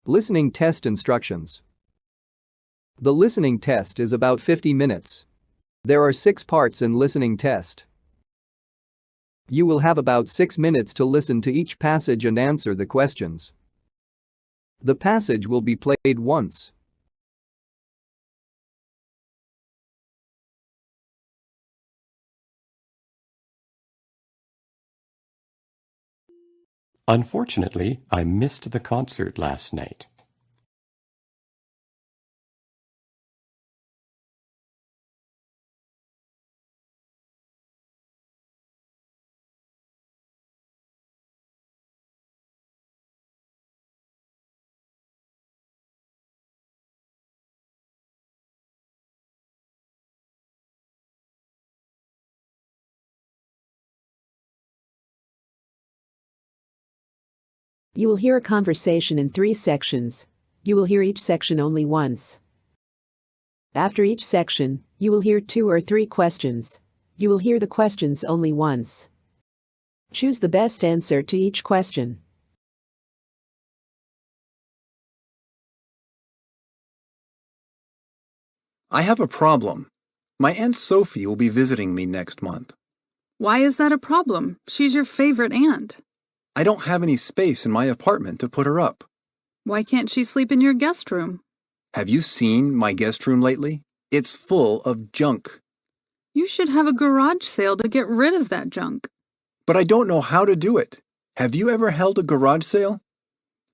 Listening test instructions. The listening test is about 50 minutes. There are 6 parts in listening test. You will have about 6 minutes to listen to each passage and answer the questions. The passage will be played once. Unfortunately, I missed the concert last night. You will hear a conversation in 3 sections. You will hear each section only once. After each section, you will hear 2 or 3 questions. You will hear the questions only once. Choose the best answer to each question. I have a problem. My Aunt Sophie will be visiting me next month. Why is that a problem? She's your favorite aunt. I don't have any space in my apartment to put her up. Why can't she sleep in your guest room? Have you seen my guest room lately? It's full of junk. You should have a garage sale to get rid of that junk. But I don't know how to do it. Have you ever held a garage sale?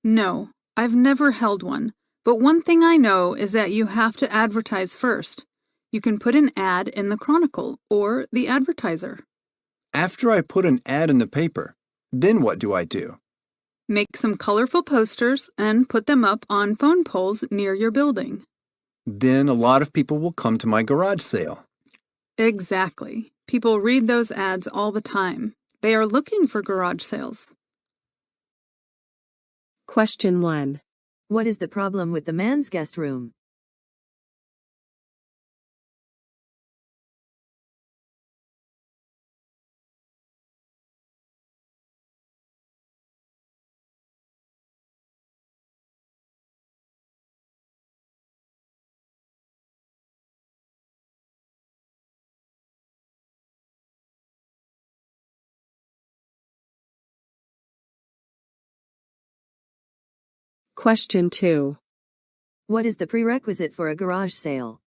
No, I've never held one. But one thing I know is that you have to advertise first. You can put an ad in the Chronicle or the Advertiser. After I put an ad in the paper, then what do I do? Make some colorful posters and put them up on phone poles near your building. Then a lot of people will come to my garage sale. Exactly. People read those ads all the time. They are looking for garage sales. Question 1. What is the problem with the man's guest room? Question 2. What is the prerequisite for a garage sale?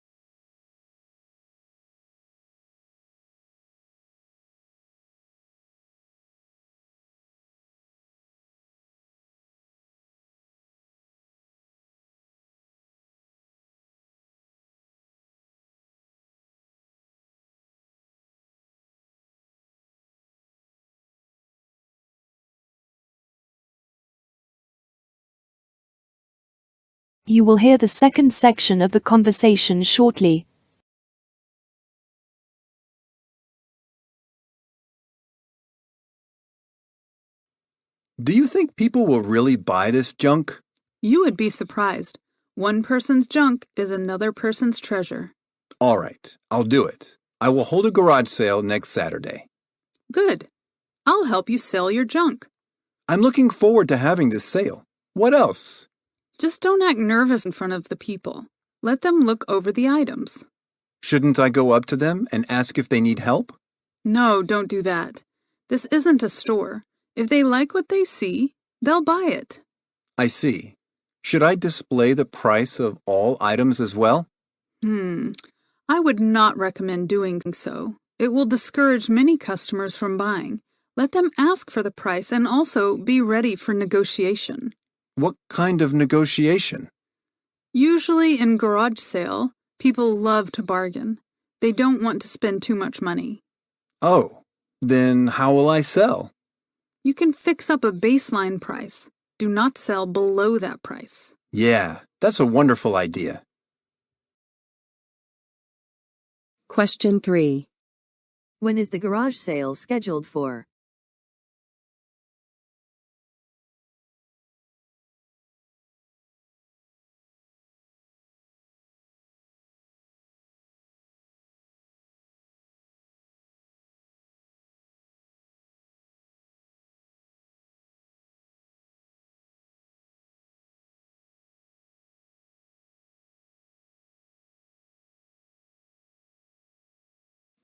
You will hear the second section of the conversation shortly. Do you think people will really buy this junk? You would be surprised. One person's junk is another person's treasure. All right, I'll do it. I will hold a garage sale next Saturday. Good. I'll help you sell your junk. I'm looking forward to having this sale. What else? Just don't act nervous in front of the people. Let them look over the items. Shouldn't I go up to them and ask if they need help? No, don't do that. This isn't a store. If they like what they see, they'll buy it. I see. Should I display the price of all items as well? I would not recommend doing so. It will discourage many customers from buying. Let them ask for the price and also be ready for negotiation. What kind of negotiation? Usually in garage sale, people love to bargain. They don't want to spend too much money. Oh, then how will I sell? You can fix up a baseline price. Do not sell below that price. Yeah, that's a wonderful idea. Question 3. When is the garage sale scheduled for?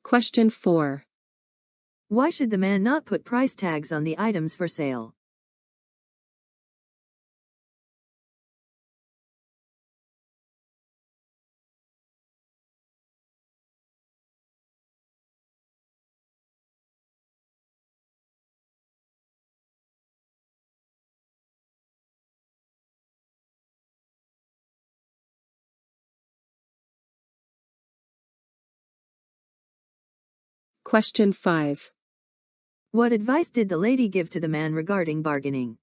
Question 4. Why should the man not put price tags on the items for sale? Question 5. What advice did the lady give to the man regarding bargaining?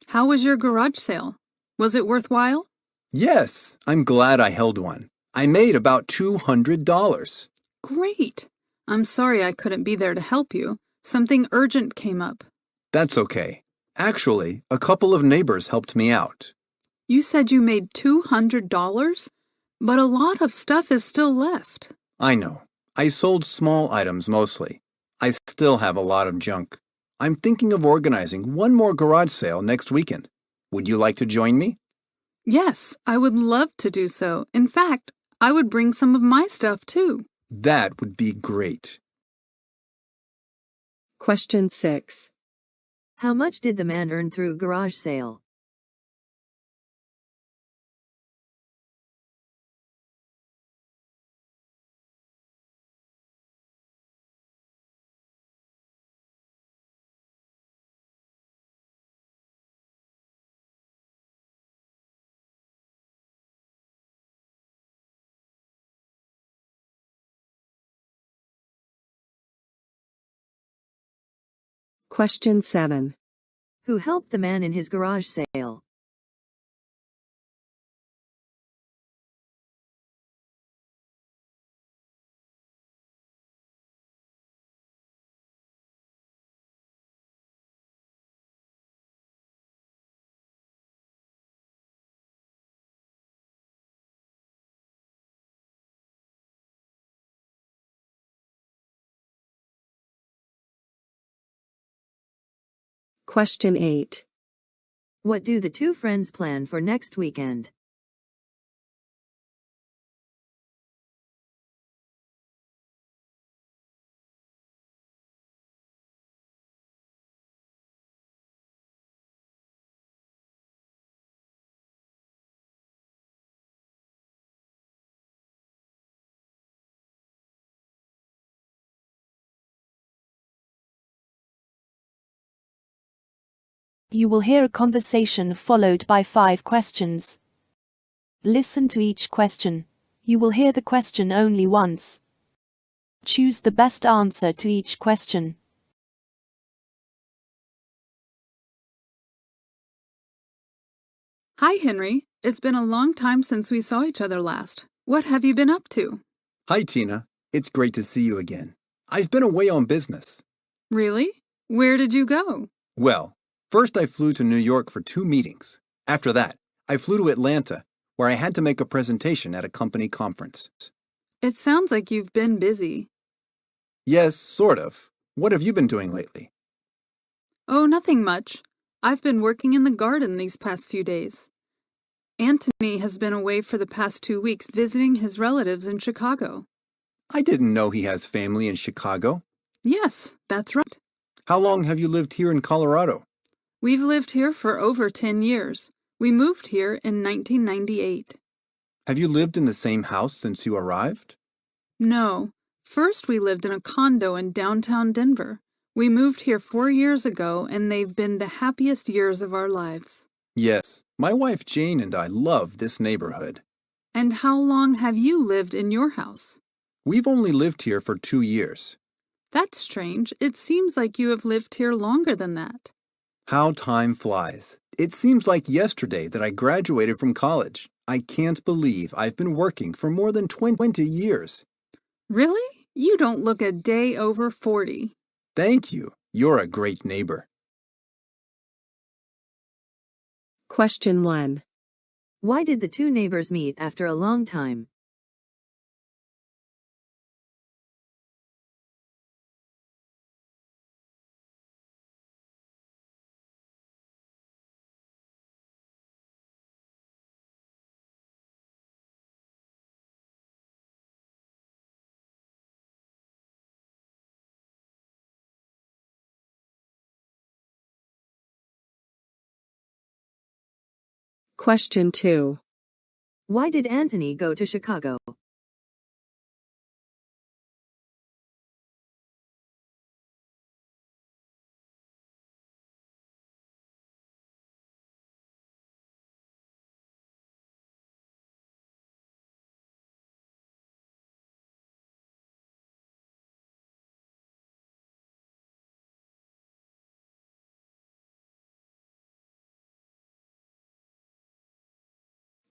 How was your garage sale? Was it worthwhile? Yes, I'm glad I held one. I made about $200. Great. I'm sorry I couldn't be there to help you. Something urgent came up. That's okay. Actually, a couple of neighbors helped me out. You said you made $200, but a lot of stuff is still left. I know. I sold small items mostly. I still have a lot of junk. I'm thinking of organizing one more garage sale next weekend. Would you like to join me? Yes, I would love to do so. In fact, I would bring some of my stuff too. That would be great. Question 6. How much did the man earn through garage sale? Question 7. Who helped the man in his garage sale? Question 8. What do the two friends plan for next weekend? You will hear a conversation followed by 5 questions. Listen to each question. You will hear the question only once. Choose the best answer to each question. Hi, Henry. It's been a long time since we saw each other last. What have you been up to? Hi, Tina. It's great to see you again. I've been away on business. Really? Where did you go? Well, first I flew to New York for 2 meetings. After that, I flew to Atlanta, where I had to make a presentation at a company conference. It sounds like you've been busy. Yes, sort of. What have you been doing lately? Oh, nothing much. I've been working in the garden these past few days. Anthony has been away for the past 2 weeks visiting his relatives in Chicago. I didn't know he has family in Chicago. Yes, that's right. How long have you lived here in Colorado? We've lived here for over 10 years. We moved here in 1998. Have you lived in the same house since you arrived? No. First, we lived in a condo in downtown Denver. We moved here 4 years ago, and they've been the happiest years of our lives. Yes, my wife Jane and I love this neighborhood. And how long have you lived in your house? We've only lived here for 2 years. That's strange. It seems like you have lived here longer than that. How time flies. It seems like yesterday that I graduated from college. I can't believe I've been working for more than 20 years. Really? You don't look a day over 40. Thank you. You're a great neighbor. Question 1. Why did the two neighbors meet after a long time? Question 2. Why did Anthony go to Chicago?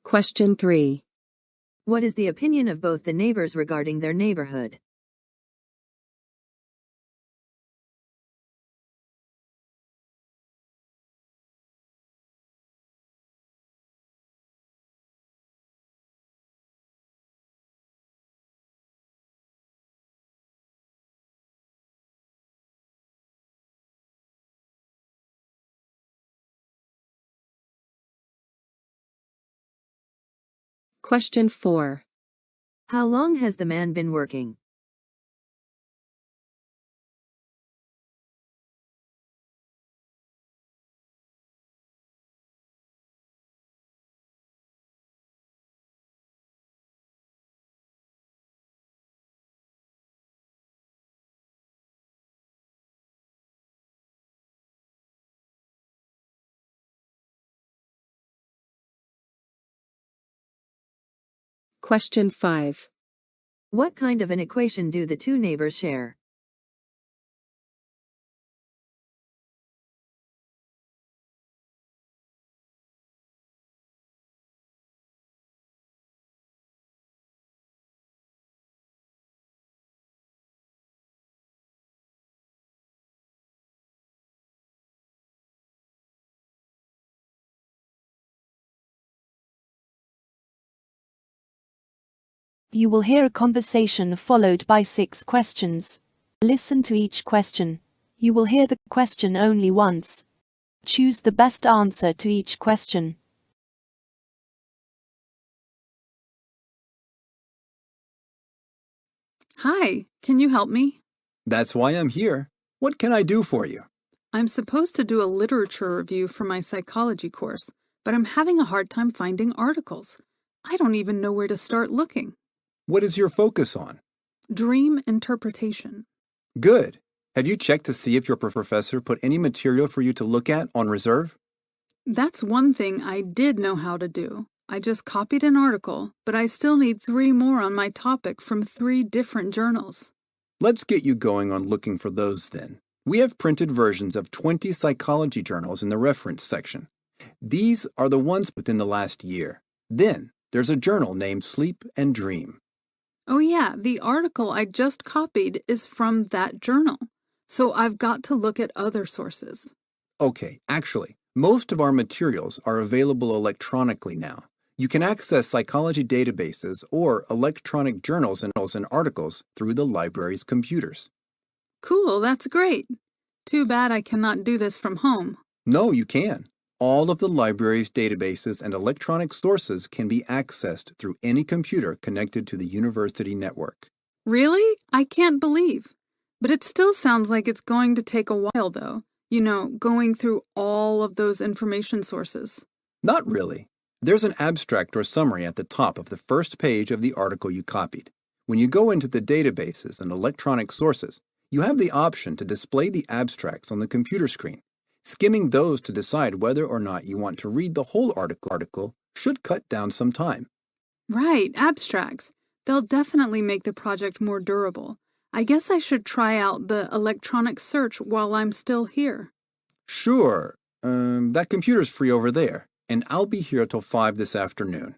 Question 3. What is the opinion of both the neighbors regarding their neighborhood? Question 4. How long has the man been working? Question 5. What kind of an equation do the two neighbors share? You will hear a conversation followed by 6 questions. Listen to each question. You will hear the question only once. Choose the best answer to each question. Hi, can you help me? That's why I'm here. What can I do for you? I'm supposed to do a literature review for my psychology course, but I'm having a hard time finding articles. I don't even know where to start looking. What is your focus on? Dream interpretation. Good. Have you checked to see if your professor put any material for you to look at on reserve? That's one thing I did know how to do. I just copied an article, but I still need 3 more on my topic from 3 different journals. Let's get you going on looking for those then. We have printed versions of 20 psychology journals in the reference section. These are the ones within the last year. Then, there's a journal named Sleep and Dream. Oh yeah, the article I just copied is from that journal, so I've got to look at other sources. Okay, actually, most of our materials are available electronically now. You can access psychology databases or electronic journals and articles through the library's computers. Cool, that's great. Too bad I cannot do this from home. No, you can. All of the library's databases and electronic sources can be accessed through any computer connected to the university network. Really? I can't believe. But it still sounds like it's going to take a while, though. You know, going through all of those information sources. Not really. There's an abstract or summary at the top of the first page of the article you copied. When you go into the databases and electronic sources, you have the option to display the abstracts on the computer screen. Skimming those to decide whether or not you want to read the whole article should cut down some time. Right, abstracts. They'll definitely make the project more durable. I guess I should try out the electronic search while I'm still here. Sure. That computer's free over there, and I'll be here till 5 this afternoon.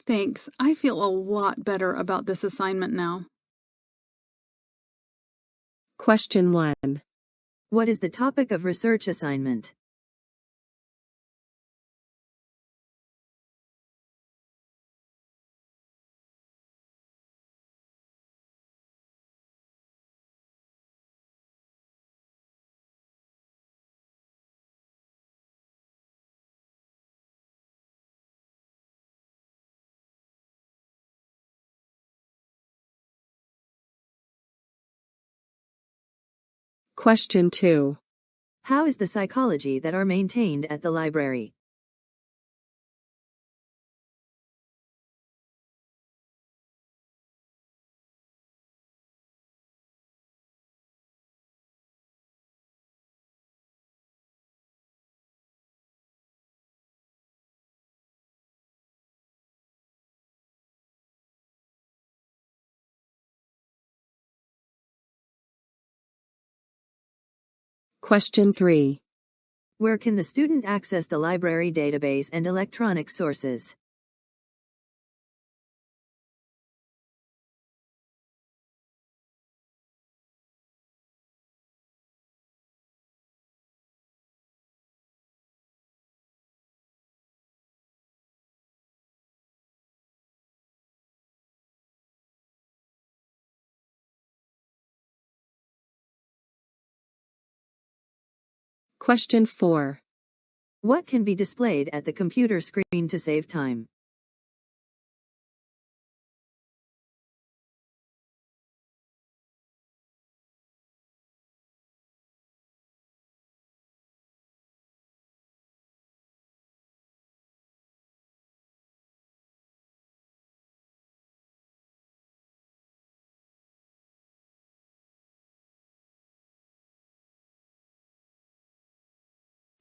Thanks. I feel a lot better about this assignment now. Question 1. What is the topic of research assignment? Question 2. How is the psychology that are maintained at the library? Question 3. Where can the student access the library database and electronic sources? Question 4. What can be displayed at the computer screen to save time?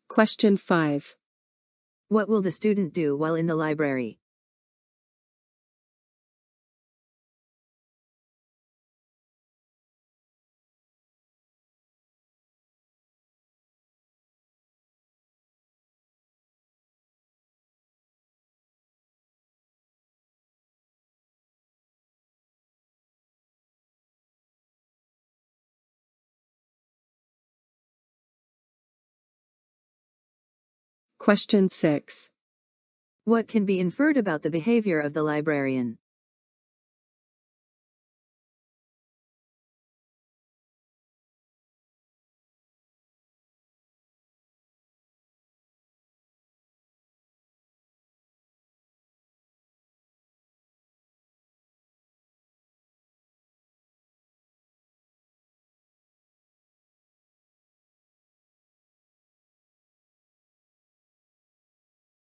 Question 5. What will the student do while in the library? Question 6. What can be inferred about the behavior of the librarian?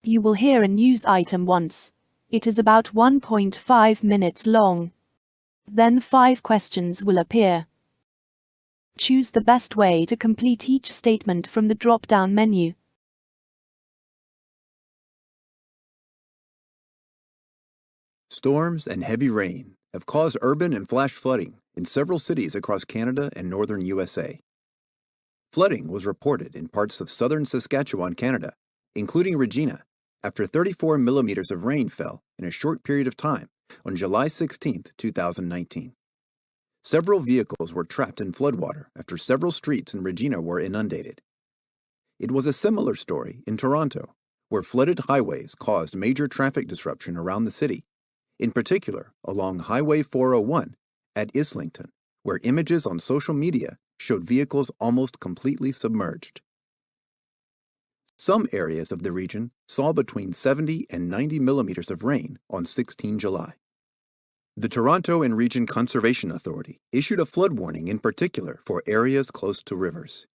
You will hear a news item once. It is about 1.5 minutes long. Then 5 questions will appear. Choose the best way to complete each statement from the drop-down menu. Storms and heavy rain have caused urban and flash flooding in several cities across Canada and northern USA. Flooding was reported in parts of southern Saskatchewan, Canada, including Regina, after 34 millimeters of rain fell in a short period of time on July 16, 2019. Several vehicles were trapped in floodwater after several streets in Regina were inundated. It was a similar story in Toronto, where flooded highways caused major traffic disruption around the city, in particular along Highway 401 at Islington, where images on social media showed vehicles almost completely submerged. Some areas of the region saw between 70 and 90 millimeters of rain on 16 July. The Toronto and Region Conservation Authority issued a flood warning in particular for areas close to rivers.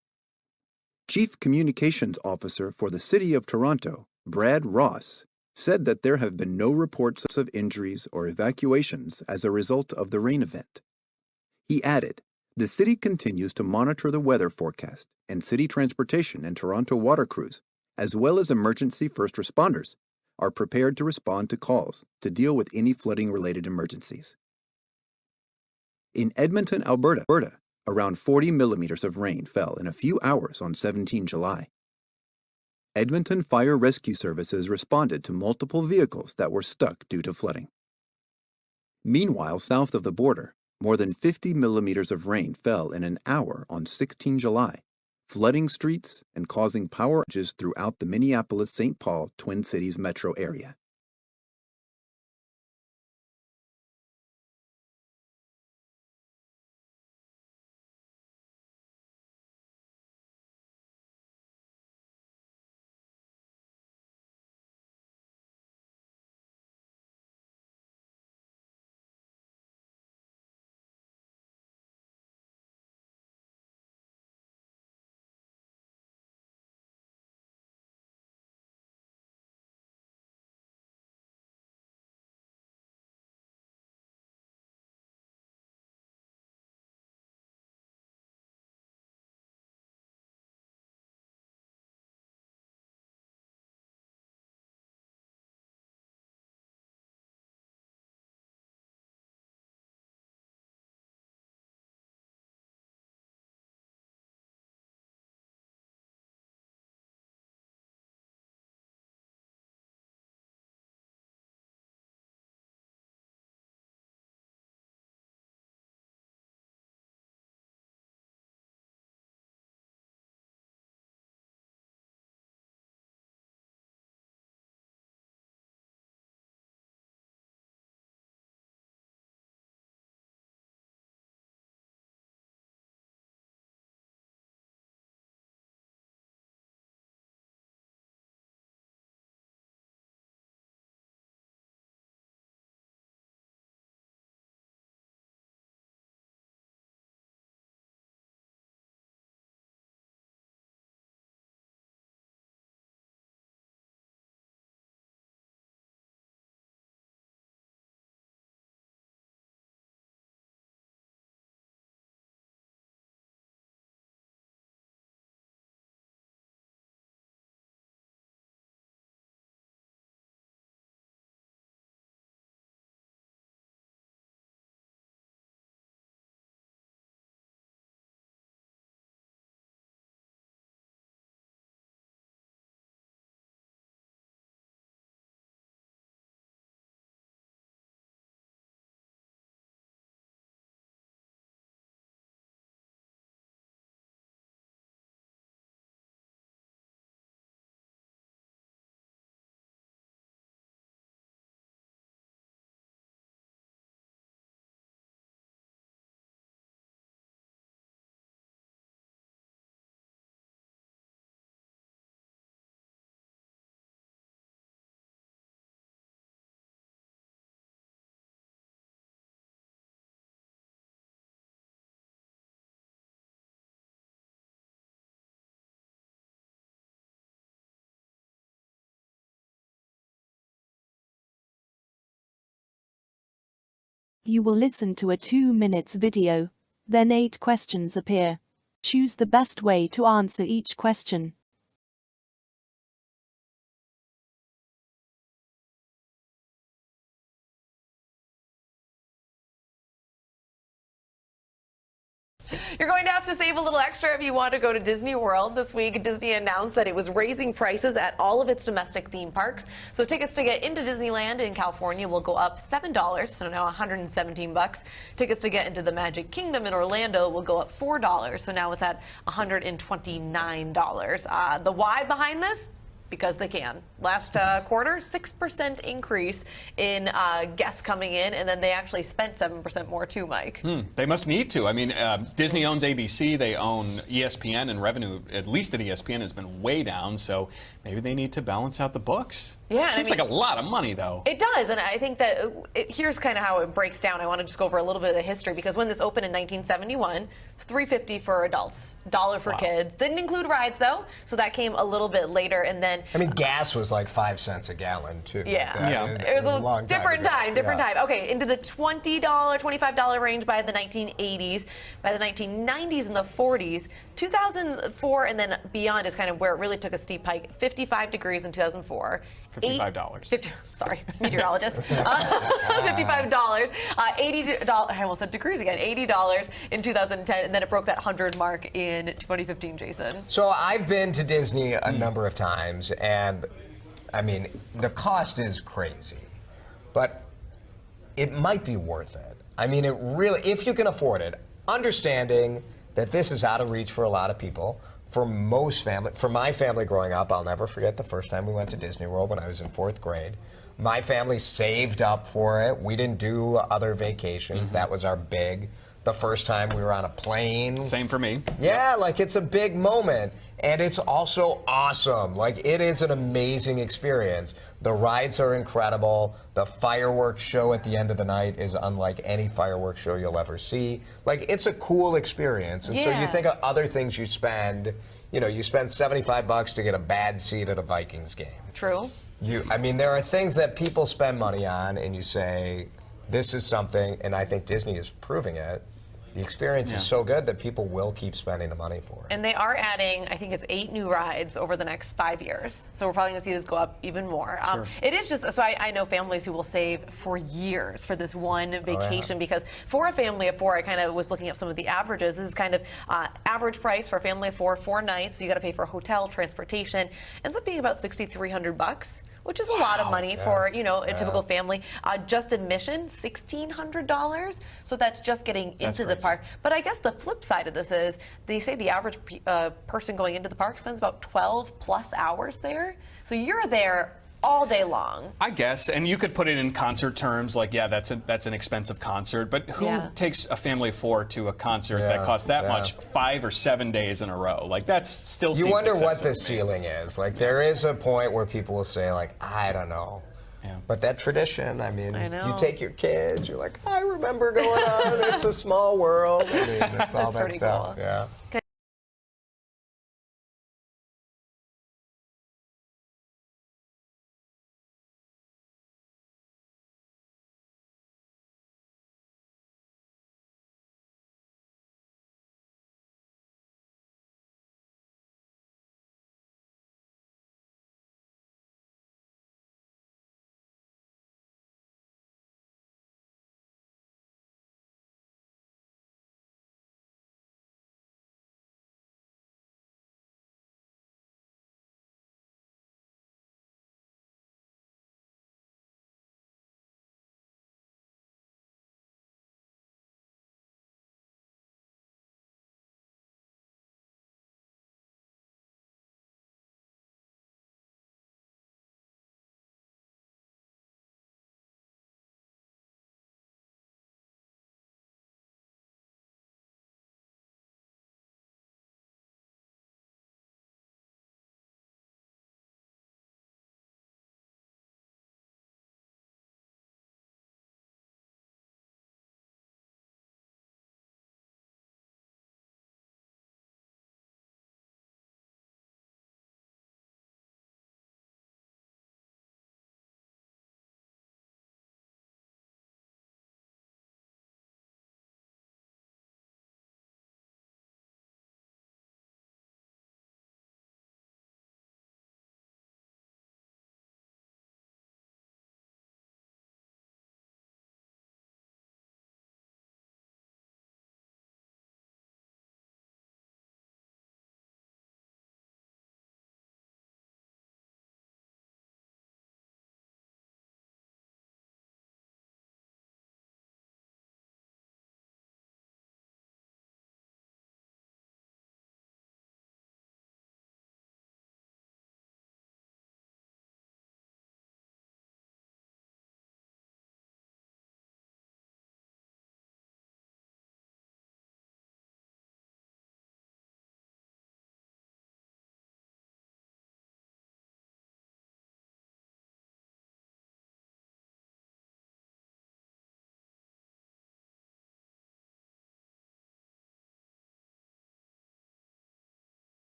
Chief Communications Officer for the City of Toronto, Brad Ross, said that there have been no reports of injuries or evacuations as a result of the rain event. He added, "The city continues to monitor the weather forecast, and city transportation and Toronto water crews, as well as emergency first responders, are prepared to respond to calls to deal with any flooding-related emergencies." In Edmonton, Alberta, around 40 millimeters of rain fell in a few hours on 17 July. Edmonton Fire Rescue Services responded to multiple vehicles that were stuck due to flooding. Meanwhile, south of the border, more than 50 millimeters of rain fell in an hour on 16 July, flooding streets and causing power outages throughout the Minneapolis-St. Paul Twin Cities metro area. You will listen to a 2 minutes video. Then 8 questions appear. Choose the best way to answer each question. You're going to have to save a little extra if you want to go to Disney World. This week, Disney announced that it was raising prices at all of its domestic theme parks. So tickets to get into Disneyland in California will go up $7, so now $117. Tickets to get into the Magic Kingdom in Orlando will go up $4, so now it's at $129. The why behind this? Because they can. Last quarter, 6% increase in guests coming in, and then they actually spent 7% more too, Mike. They must need to. I mean, Disney owns ABC, they own ESPN, and revenue, at least at ESPN, has been way down, so maybe they need to balance out the books. Yeah, Seems like a lot of money, though. It does, and I think that here's kind of how it breaks down. I want to just go over a little bit of the history, because when this opened in 1971, $3.50 for adults, $1 for kids. Didn't include rides, though, so that came a little bit later, and then... I mean, gas was like 5 cents a gallon, too. Yeah. It was a long different time. Okay, into the $20, $25 range by the 1980s. By the 1990s and the 40s, 2004 and then beyond is kind of where it really took a steep hike. 55 degrees in 2004. $55. Sorry, meteorologist. $55. $80. I almost said degrees again. $80 in 2010, and then it broke that 100 mark in 2015. Jason. So I've been to Disney a number of times, and I mean, the cost is crazy, but it might be worth it. I mean, it really, if you can afford it, understanding that this is out of reach for a lot of people. For my family growing up, I'll never forget the first time we went to Disney World when I was in 4th grade. My family saved up for it. We didn't do other vacations. That was our big. The first time we were on a plane. Same for me. Yeah, like it's a big moment. And it's also awesome. Like it is an amazing experience. The rides are incredible. The fireworks show at the end of the night is unlike any fireworks show you'll ever see. Like it's a cool experience. And so you think of other things you spend. You know, you spend $75 to get a bad seat at a Vikings game. True. I mean, there are things that people spend money on, and you say, this is something, and I think Disney is proving it. The experience is so good that people will keep spending the money for it. And they are adding, I think it's 8 new rides over the next 5 years. So we're probably going to see this go up even more. It is just, so I know families who will save for years for this one vacation because for a family of 4, I kind of was looking up some of the averages. This is kind of average price for a family of 4 nights. So you got to pay for hotel, transportation. Ends up being about $6,300. Which is a lot of money for, you know, a typical family. Just admission, $1,600. So that's just getting into the park. But I guess the flip side of this is they say the average person going into the park spends about 12 plus hours there. So you're there all day long. I guess, and you could put it in concert terms, like, yeah, that's an expensive concert, but who takes a family of 4 to a concert that costs that much 5 or 7 days in a row? Like, that's still seems You wonder what the to ceiling is. Like, there is a point where people will say, like, I don't know. But that tradition, I mean, you take your kids, you're like, I remember going on, it's a small world. I mean, it's all that stuff. Cool.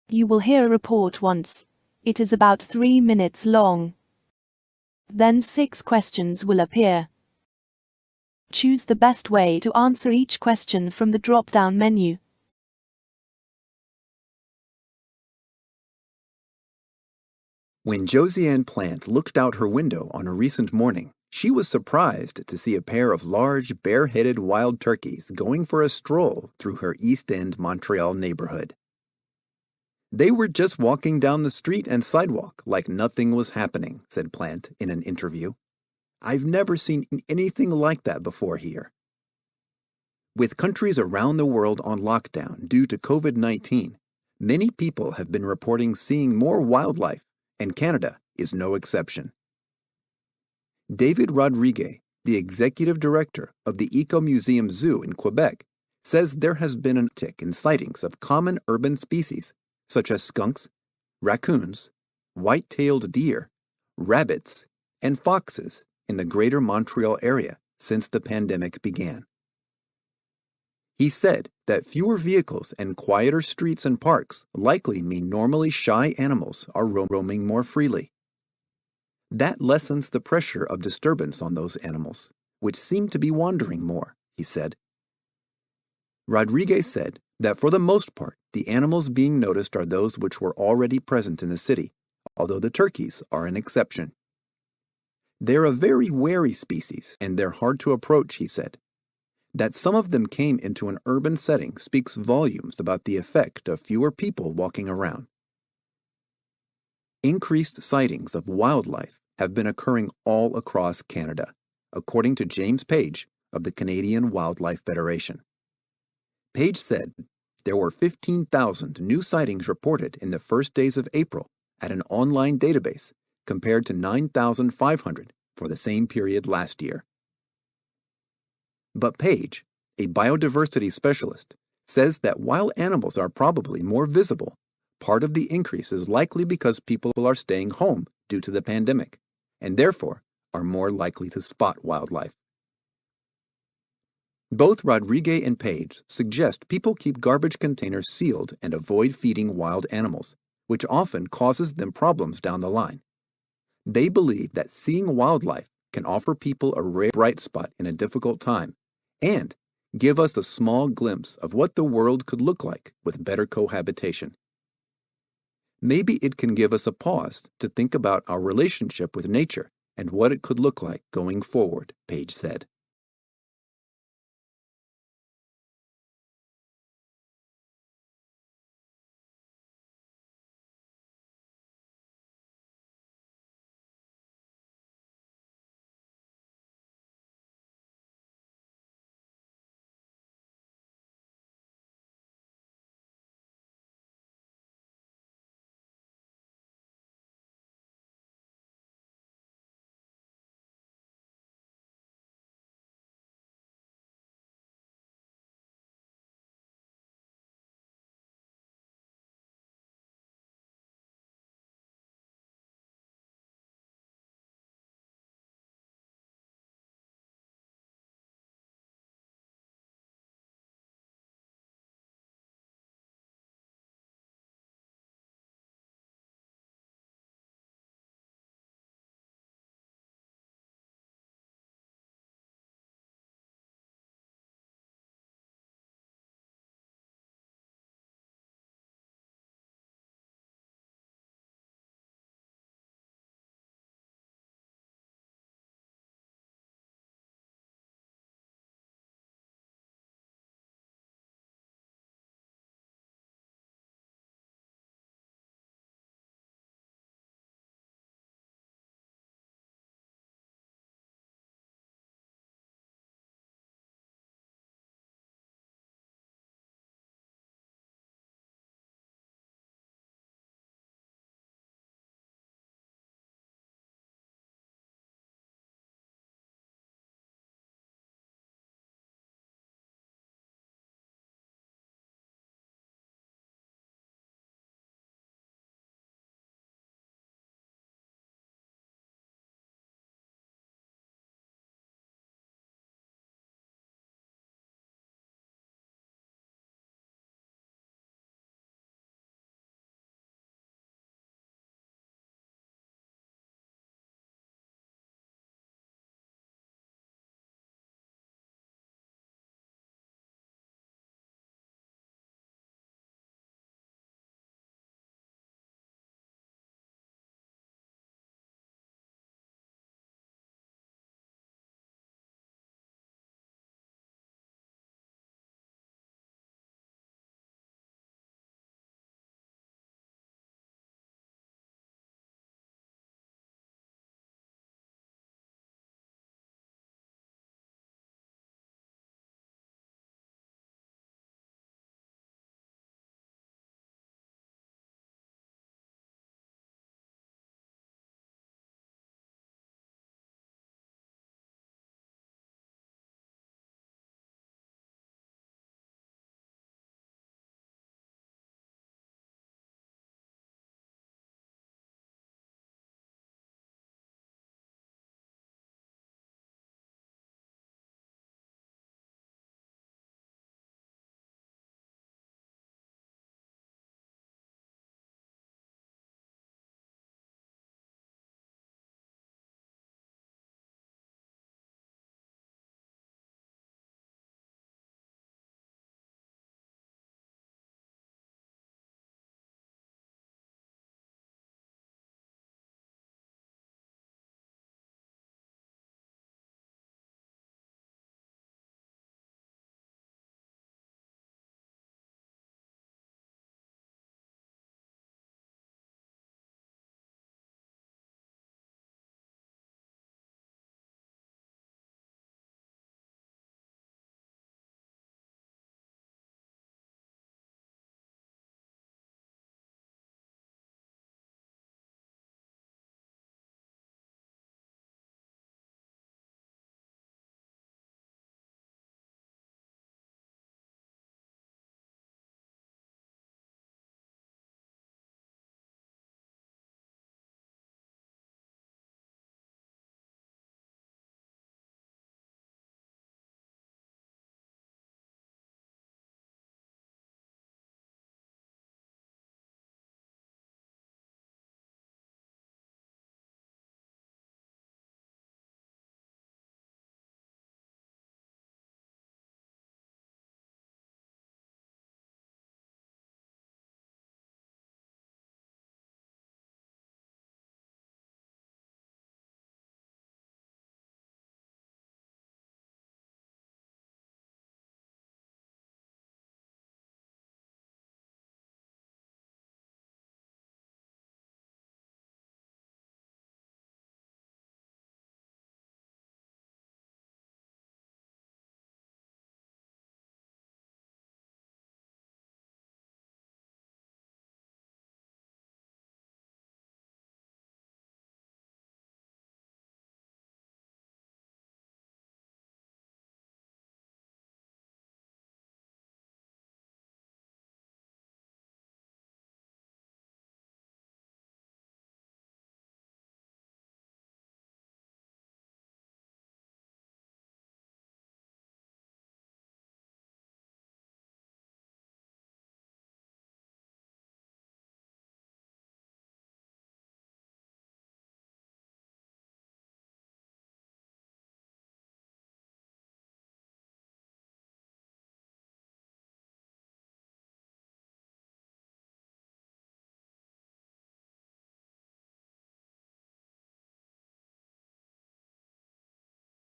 You will hear a report once. It is about 3 minutes long. Then 6 questions will appear. Choose the best way to answer each question from the drop-down menu. When Josiane Plant looked out her window on a recent morning, she was surprised to see a pair of large, bare-headed wild turkeys going for a stroll through her East End Montreal neighborhood. They were just walking down the street and sidewalk like nothing was happening, said Plant in an interview. I've never seen anything like that before here. With countries around the world on lockdown due to COVID-19, many people have been reporting seeing more wildlife, and Canada is no exception. David Rodriguez, the executive director of the Eco Museum Zoo in Quebec, says there has been an uptick in sightings of common urban species such as skunks, raccoons, white-tailed deer, rabbits, and foxes in the greater Montreal area since the pandemic began. He said that fewer vehicles and quieter streets and parks likely mean normally shy animals are roaming more freely. That lessens the pressure of disturbance on those animals, which seem to be wandering more, he said. Rodriguez said that for the most part, the animals being noticed are those which were already present in the city, although the turkeys are an exception. They're a very wary species, and they're hard to approach, he said. That some of them came into an urban setting speaks volumes about the effect of fewer people walking around. Increased sightings of wildlife have been occurring all across Canada, according to James Page of the Canadian Wildlife Federation. Page said there were 15,000 new sightings reported in the first days of April at an online database compared to 9,500 for the same period last year. But Page, a biodiversity specialist, says that while animals are probably more visible, part of the increase is likely because people are staying home due to the pandemic, and therefore are more likely to spot wildlife. Both Rodriguez and Page suggest people keep garbage containers sealed and avoid feeding wild animals, which often causes them problems down the line. They believe that seeing wildlife can offer people a rare bright spot in a difficult time and give us a small glimpse of what the world could look like with better cohabitation. Maybe it can give us a pause to think about our relationship with nature and what it could look like going forward, Page said.